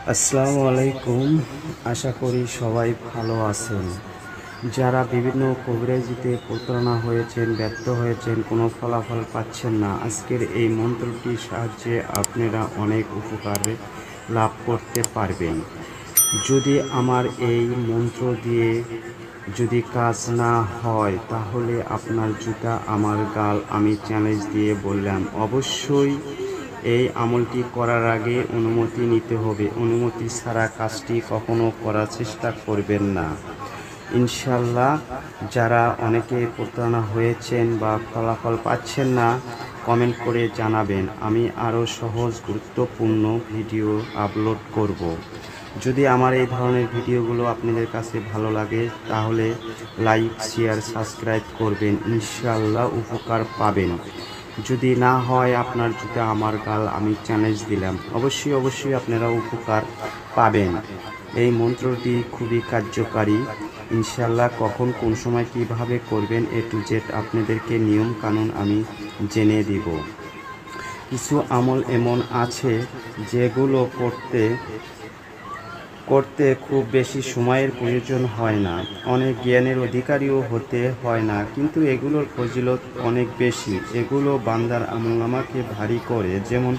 আসসালামু আলাইকুম। আশা করি সবাই ভালো আছেন। যারা বিভিন্ন কবিরাজিতে প্রতারণা হয়েছেন, ব্যর্থ হয়েছেন, কোনো ফলাফল পাচ্ছেন না, আজকের এই মন্ত্রটির সাহায্যে আপনারা অনেক উপকার লাভ করতে পারবেন। যদি আমার এই মন্ত্র দিয়ে যদি কাজ না হয়, তাহলে আপনার জুতা আমার গাল, আমি চ্যালেঞ্জ দিয়ে বললাম। অবশ্যই এই আমলটি করার আগে অনুমতি নিতে হবে। অনুমতি ছাড়া কাজটি কখনো করার চেষ্টা করবেন না। ইনশাল্লাহ যারা অনেকে প্রতারণা হয়েছেন বা ফলাফল পাচ্ছেন না, কমেন্ট করে জানাবেন। আমি আরও সহজ গুরুত্বপূর্ণ ভিডিও আপলোড করব। যদি আমার এই ধরনের ভিডিওগুলো আপনাদের কাছে ভালো লাগে, তাহলে লাইক, শেয়ার, সাবস্ক্রাইব করবেন। ইনশাল্লাহ উপকার পাবেন। যদি না হয়, আপনার জুতা আমার গাল, আমি চ্যালেঞ্জ দিলাম। অবশ্যই আপনারা উপকার পাবেন। এই মন্ত্রটি খুবই কার্যকারী। ইনশাল্লাহ কখন কোন সময় কিভাবে করবেন, A to Z আপনাদেরকে নিয়ম কানুন আমি জেনে দিব। কিছু আমল এমন আছে যেগুলো করতে খুব বেশি সময়ের প্রয়োজন হয় না, অনেক জ্ঞানের অধিকারীও হতে হয় না, কিন্তু এগুলোর ফজিলত অনেক বেশি। এগুলো বান্দার আমলনামাকে ভারী করে। যেমন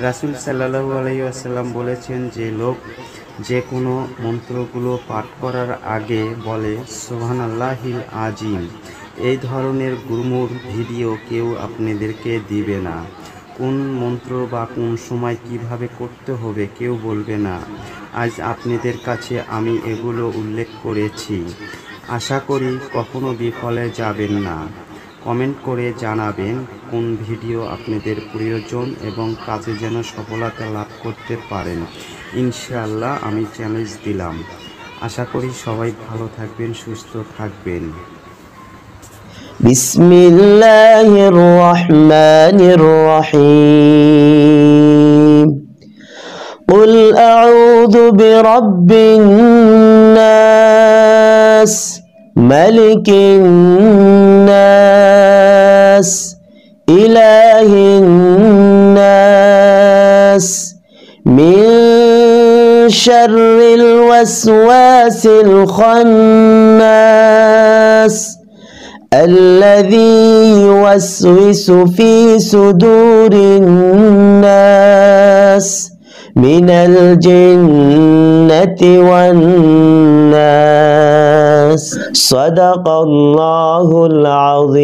রাসূল সাল্লাল্লাহু আলাইহি ওয়াসাল্লাম বলেছেন, যে লোক যে কোনো মন্ত্রগুলো পাঠ করার আগে বলে সুবহানাল্লাহিল আজিম, এই ধরনের গুরমুর ভিডিও কেউ আপনাদেরকে দিবে না। কোন মন্ত্র বা কোন সময় কিভাবে করতে হবে কেউ বলবে না। আজ আপনাদের কাছে আমি এগুলো উল্লেখ করেছি। আশা করি কখনো বিফলে যাবেন না। কমেন্ট করে জানাবেন কোন ভিডিও আপনাদের প্রয়োজন এবং কাজে যেন সফলতা লাভ করতে পারেন। ইনশাআল্লাহ আমি চ্যালেঞ্জ দিলাম। আশা করি সবাই ভালো থাকবেন, সুস্থ থাকবেন। বিসমিল্লাহির রহমানির রহিম। قل أعوذ برب الناس ملك الناس إله الناس من شر الوسواس الخناس الذي يوسوس في صدور الناس من الجنة والناس صدق الله العظيم।